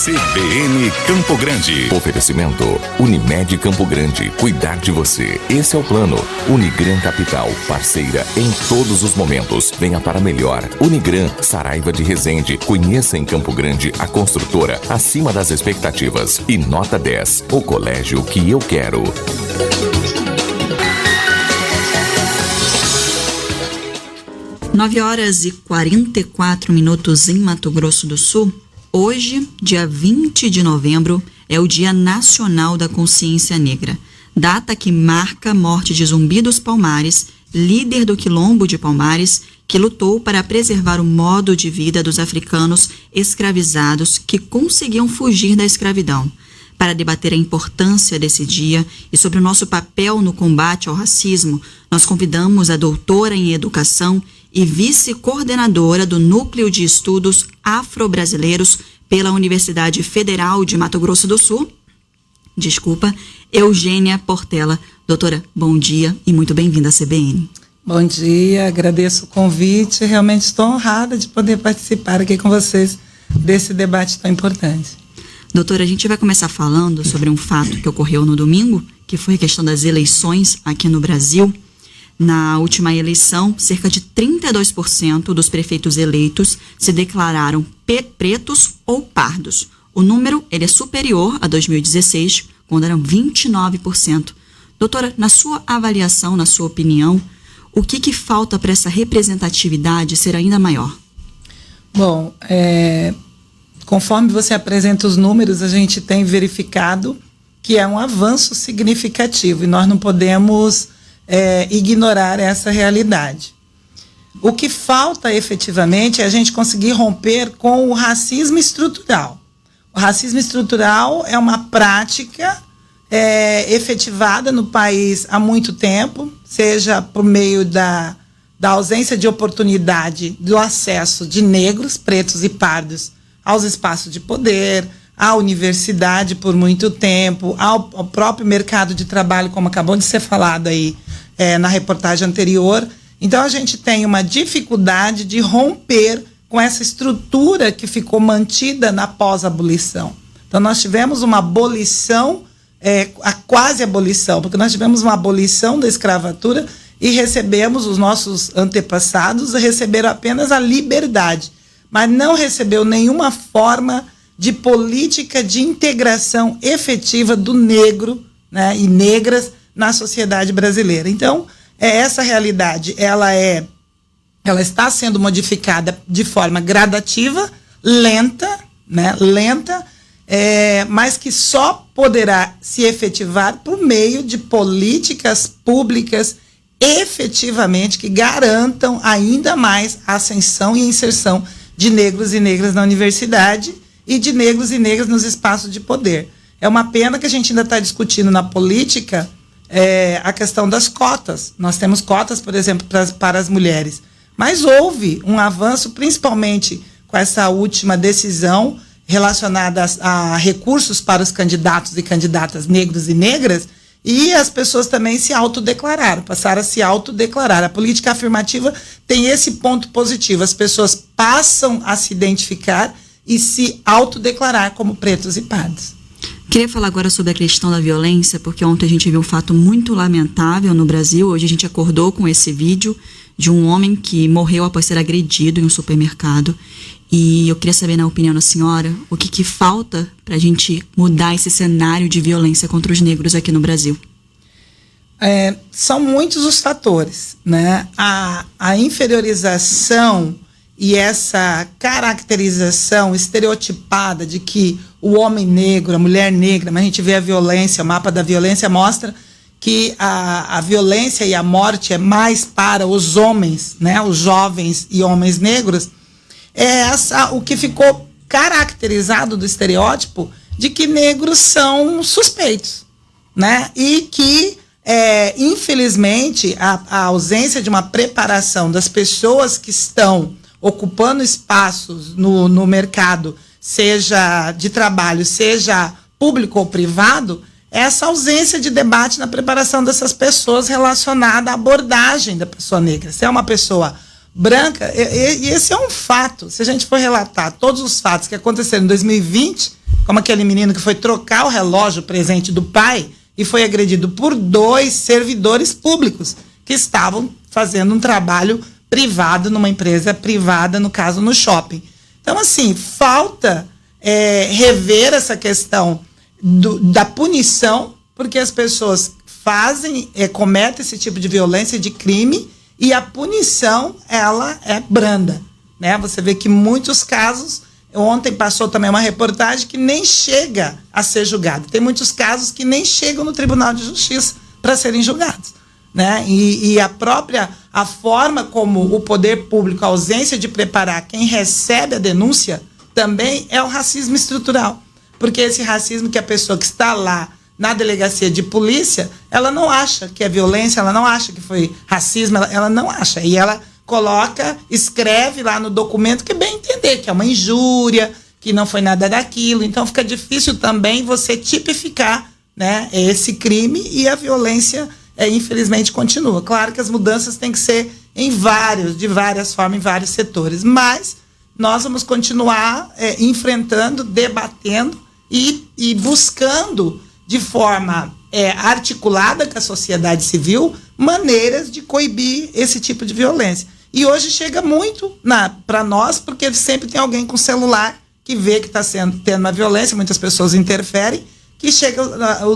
CBN Campo Grande. Oferecimento Unimed Campo Grande. Cuidar de você. Esse é o plano. Unigran Capital. Parceira em todos os momentos. Venha para melhor. Unigran, Saraiva de Resende. Conheça em Campo Grande a construtora acima das expectativas. E nota 10. O colégio que eu quero. 9h44 em Mato Grosso do Sul. Hoje, dia 20 de novembro, é o Dia Nacional da Consciência Negra, data que marca a morte de Zumbi dos Palmares, líder do Quilombo de Palmares, que lutou para preservar o modo de vida dos africanos escravizados que conseguiam fugir da escravidão. Para debater a importância desse dia e sobre o nosso papel no combate ao racismo, nós convidamos a doutora em Educação e vice-coordenadora do Núcleo de Estudos Afro-Brasileiros pela Universidade Federal de Mato Grosso do Sul, Eugênia Portela. Doutora, bom dia e muito bem-vinda à CBN. Bom dia, agradeço o convite, realmente estou honrada de poder participar aqui com vocês desse debate tão importante. Doutora, a gente vai começar falando sobre um fato que ocorreu no domingo, que foi a questão das eleições aqui no Brasil. Na última eleição, cerca de 32% dos prefeitos eleitos se declararam pretos ou pardos. O número ele é superior a 2016, quando eram 29%. Doutora, na sua avaliação, na sua opinião, o que falta para essa representatividade ser ainda maior? Bom, conforme você apresenta os números, a gente tem verificado que é um avanço significativo e nós não podemos ignorar essa realidade. O que falta efetivamente é a gente conseguir romper com o racismo estrutural. O racismo estrutural é uma prática efetivada no país há muito tempo, seja por meio da ausência de oportunidade do acesso de negros, pretos e pardos aos espaços de poder, à universidade por muito tempo, ao próprio mercado de trabalho, como acabou de ser falado aí na reportagem anterior. Então a gente tem uma dificuldade de romper com essa estrutura que ficou mantida na pós-abolição. Então nós tivemos uma abolição, a quase abolição, porque nós tivemos uma abolição da escravatura e recebemos, os nossos antepassados receberam apenas a liberdade, mas não recebeu nenhuma forma de política de integração efetiva do negro, né, e negras na sociedade brasileira. Então, essa realidade, ela está sendo modificada de forma gradativa, lenta, mas que só poderá se efetivar por meio de políticas públicas efetivamente que garantam ainda mais a ascensão e inserção de negros e negras na universidade e de negros e negras nos espaços de poder. É uma pena que a gente ainda está discutindo na política a questão das cotas. Nós temos cotas, por exemplo, para as mulheres. Mas houve um avanço, principalmente com essa última decisão relacionada a recursos para os candidatos e candidatas negros e negras, e as pessoas também se autodeclararam, passaram a se autodeclarar. A política afirmativa tem esse ponto positivo. As pessoas passam a se identificar e se autodeclarar como pretos e pardos. Queria falar agora sobre a questão da violência, porque ontem a gente viu um fato muito lamentável no Brasil. Hoje a gente acordou com esse vídeo de um homem que morreu após ser agredido em um supermercado. E eu queria saber, na opinião da senhora, o que falta para a gente mudar esse cenário de violência contra os negros aqui no Brasil? São muitos os fatores, né? A inferiorização e essa caracterização estereotipada de que o homem negro, a mulher negra, mas a gente vê a violência, o mapa da violência mostra que a violência e a morte é mais para os homens, né? Os jovens e homens negros. O que ficou caracterizado do estereótipo de que negros são suspeitos, né? E que, infelizmente, a ausência de uma preparação das pessoas que estão ocupando espaços no mercado, seja de trabalho, seja público ou privado, essa ausência de debate na preparação dessas pessoas relacionada à abordagem da pessoa negra. Se é uma pessoa branca, e esse é um fato. Se a gente for relatar todos os fatos que aconteceram em 2020, como aquele menino que foi trocar o relógio presente do pai e foi agredido por 2 servidores públicos que estavam fazendo um trabalho privado numa empresa privada, no caso no shopping. Então, assim, falta rever essa questão da punição, porque as pessoas cometem esse tipo de violência, de crime, e a punição, ela é branda, né? Você vê que muitos casos, ontem passou também uma reportagem que nem chega a ser julgado. Tem muitos casos que nem chegam no Tribunal de Justiça para serem julgados, né? E a forma como o poder público, a ausência de preparar quem recebe a denúncia, também é o racismo estrutural. Porque esse racismo que a pessoa que está lá na delegacia de polícia, ela não acha que é violência, ela não acha que foi racismo, ela não acha. E ela escreve lá no documento que é bem entender, que é uma injúria, que não foi nada daquilo. Então fica difícil também você tipificar, né, esse crime, e a violência, infelizmente, continua. Claro que as mudanças têm que ser de várias formas, em vários setores, mas nós vamos continuar enfrentando, debatendo e buscando de forma articulada com a sociedade civil maneiras de coibir esse tipo de violência. E hoje chega muito para nós, porque sempre tem alguém com celular que vê que está tendo uma violência, muitas pessoas interferem, que chega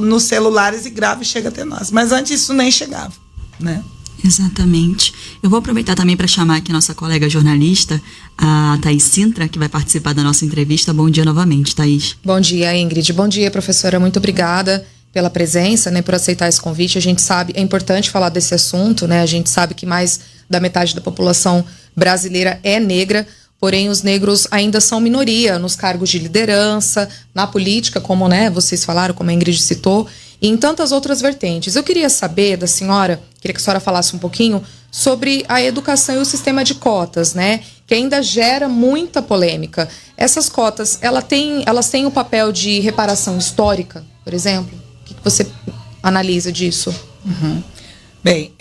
nos celulares e grava e chega até nós. Mas antes isso nem chegava, né? Exatamente. Eu vou aproveitar também para chamar aqui nossa colega jornalista, a Thaís Sintra, que vai participar da nossa entrevista. Bom dia novamente, Thaís. Bom dia, Ingrid. Bom dia, professora. Muito obrigada pela presença, né, por aceitar esse convite. A gente sabe, é importante falar desse assunto, né? A gente sabe que mais da metade da população brasileira é negra, porém os negros ainda são minoria nos cargos de liderança, na política, como, né, vocês falaram, como a Ingrid citou, e em tantas outras vertentes. Eu queria saber da senhora, queria que a senhora falasse um pouquinho sobre a educação e o sistema de cotas, né, que ainda gera muita polêmica. Essas cotas, elas têm o papel de reparação histórica, por exemplo? O que você analisa disso? Uhum. Bem,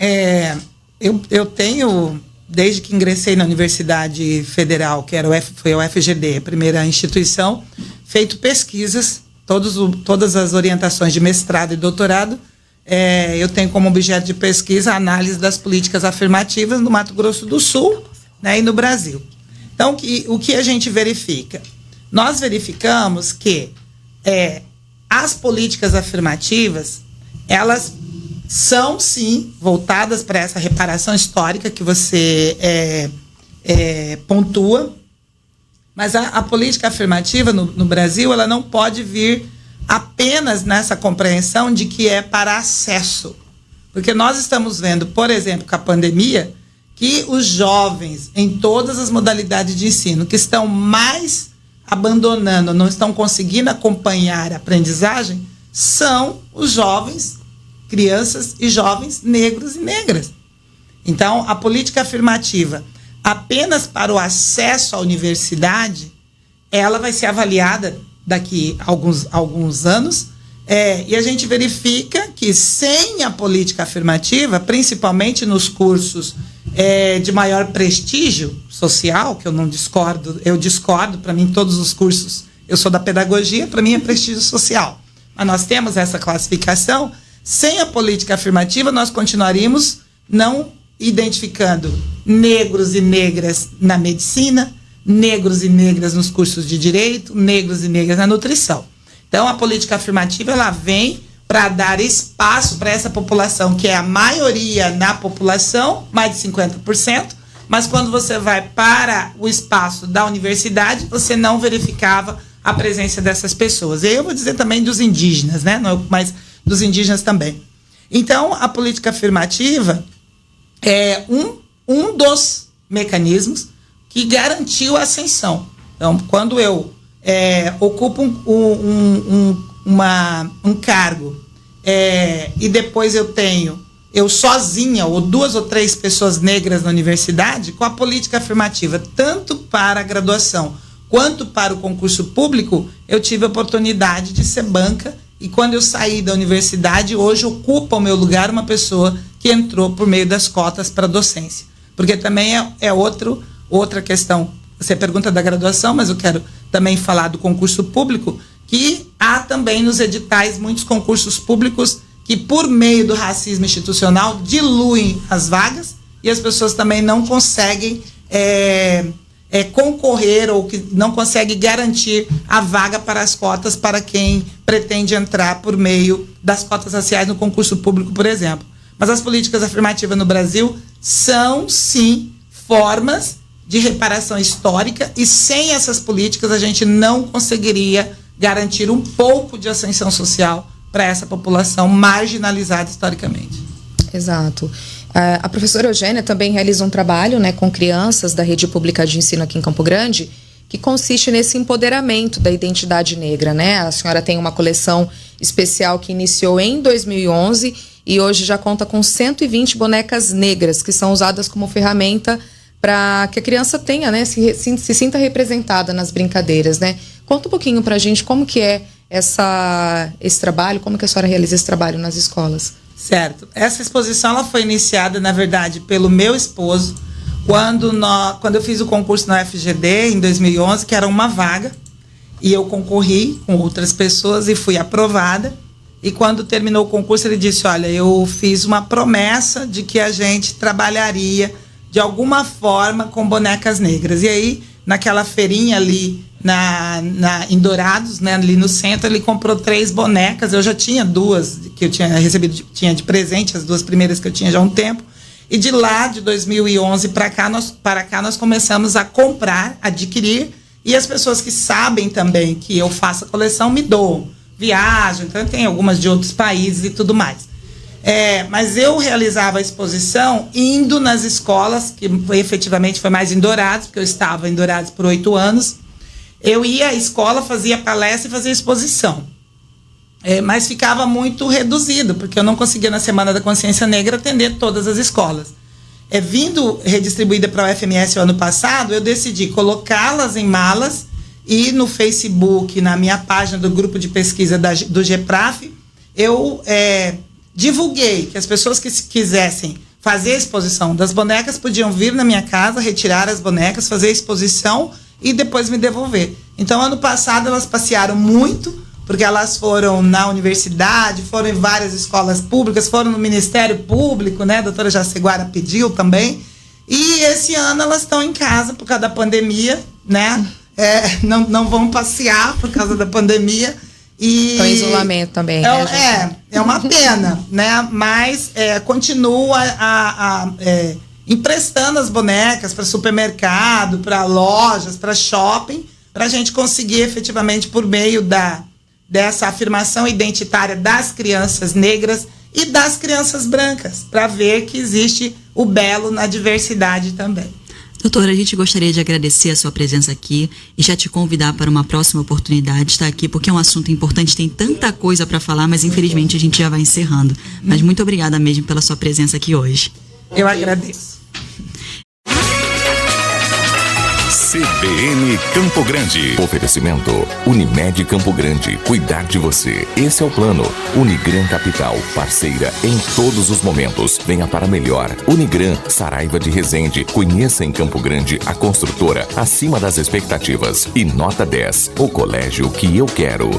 eu tenho, desde que ingressei na Universidade Federal, que foi a UFGD, a primeira instituição, feito pesquisas, todas as orientações de mestrado e doutorado, eu tenho como objeto de pesquisa a análise das políticas afirmativas no Mato Grosso do Sul, né, e no Brasil. Então, o que a gente verifica? Nós verificamos que as políticas afirmativas, elas são, sim, voltadas para essa reparação histórica que você pontua, mas a política afirmativa no Brasil, ela não pode vir apenas nessa compreensão de que é para acesso. Porque nós estamos vendo, por exemplo, com a pandemia, que os jovens, em todas as modalidades de ensino, que estão mais abandonando, não estão conseguindo acompanhar a aprendizagem, são os jovens, crianças e jovens negros e negras. Então, a política afirmativa, apenas para o acesso à universidade, ela vai ser avaliada daqui a alguns anos, e a gente verifica que sem a política afirmativa, principalmente nos cursos de maior prestígio social, que eu discordo, para mim todos os cursos, eu sou da pedagogia, para mim é prestígio social, mas nós temos essa classificação. Sem a política afirmativa, nós continuaríamos não identificando negros e negras na medicina, negros e negras nos cursos de direito, negros e negras na nutrição. Então, a política afirmativa, ela vem para dar espaço para essa população, que é a maioria na população, mais de 50%, mas quando você vai para o espaço da universidade, você não verificava a presença dessas pessoas. E eu vou dizer também dos indígenas, né? Não, mas dos indígenas também. Então, a política afirmativa é um dos mecanismos que garantiu a ascensão. Então, quando eu ocupo um cargo e depois eu sozinha, ou 2 ou 3 pessoas negras na universidade, com a política afirmativa, tanto para a graduação quanto para o concurso público, eu tive a oportunidade de ser banca. E quando eu saí da universidade, hoje ocupa o meu lugar uma pessoa que entrou por meio das cotas para a docência. Porque também outra questão. Você pergunta da graduação, mas eu quero também falar do concurso público, que há também nos editais muitos concursos públicos que, por meio do racismo institucional, diluem as vagas e as pessoas também não conseguem concorrer ou que não conseguem garantir a vaga para as cotas para quem pretende entrar por meio das cotas raciais no concurso público, por exemplo. Mas as políticas afirmativas no Brasil são, sim, formas de reparação histórica e sem essas políticas a gente não conseguiria garantir um pouco de ascensão social para essa população marginalizada historicamente. Exato. A professora Eugênia também realiza um trabalho, né, com crianças da rede pública de ensino aqui em Campo Grande, que consiste nesse empoderamento da identidade negra, né? A senhora tem uma coleção especial que iniciou em 2011 e hoje já conta com 120 bonecas negras que são usadas como ferramenta para que a criança tenha, né, se sinta representada nas brincadeiras, né? Conta um pouquinho para a gente como que é esse trabalho, como que a senhora realiza esse trabalho nas escolas. Certo. Essa exposição ela foi iniciada, na verdade, pelo meu esposo, quando eu fiz o concurso na UFGD, em 2011, que era uma vaga, e eu concorri com outras pessoas e fui aprovada. E quando terminou o concurso, ele disse, olha, eu fiz uma promessa de que a gente trabalharia de alguma forma com bonecas negras. E aí, naquela feirinha ali em Dourados, né, ali no centro, ele comprou 3 bonecas. Eu já tinha 2 que eu tinha recebido, tinha de presente, as 2 primeiras que eu tinha já há um tempo. E de lá, de 2011 para cá, nós começamos a comprar, adquirir, e as pessoas que sabem também que eu faço a coleção me doam. Viagem, então tem algumas de outros países e tudo mais. Mas eu realizava a exposição indo nas escolas, que efetivamente foi mais em Dourados, porque eu estava em Dourados por 8 anos. Eu ia à escola, fazia palestra e fazia exposição. Mas ficava muito reduzido, porque eu não conseguia, na Semana da Consciência Negra, atender todas as escolas. Vindo redistribuída para a UFMS o ano passado, eu decidi colocá-las em malas e no Facebook, na minha página do grupo de pesquisa do GEPRAF, eu divulguei que as pessoas que quisessem fazer a exposição das bonecas podiam vir na minha casa, retirar as bonecas, fazer a exposição e depois me devolver. Então, ano passado, elas passearam muito, porque elas foram na universidade, foram em várias escolas públicas, foram no Ministério Público, né? A doutora Jaceguara pediu também. E esse ano elas estão em casa por causa da pandemia, né? Não vão passear por causa da pandemia. Estão em isolamento também. É uma pena, né? Mas continua emprestando as bonecas para supermercado, para lojas, para shopping, para a gente conseguir efetivamente, por meio dessa afirmação identitária das crianças negras e das crianças brancas, para ver que existe o belo na diversidade também. Doutora, a gente gostaria de agradecer a sua presença aqui e já te convidar para uma próxima oportunidade de estar aqui, porque é um assunto importante, tem tanta coisa para falar, mas infelizmente a gente já vai encerrando. Mas muito obrigada mesmo pela sua presença aqui hoje. Eu agradeço. CBN Campo Grande. Oferecimento Unimed Campo Grande. Cuidar de você. Esse é o plano. Unigran Capital. Parceira em todos os momentos. Venha para melhor. Unigran, Saraiva de Resende. Conheça em Campo Grande a construtora acima das expectativas. E nota 10. O colégio que eu quero.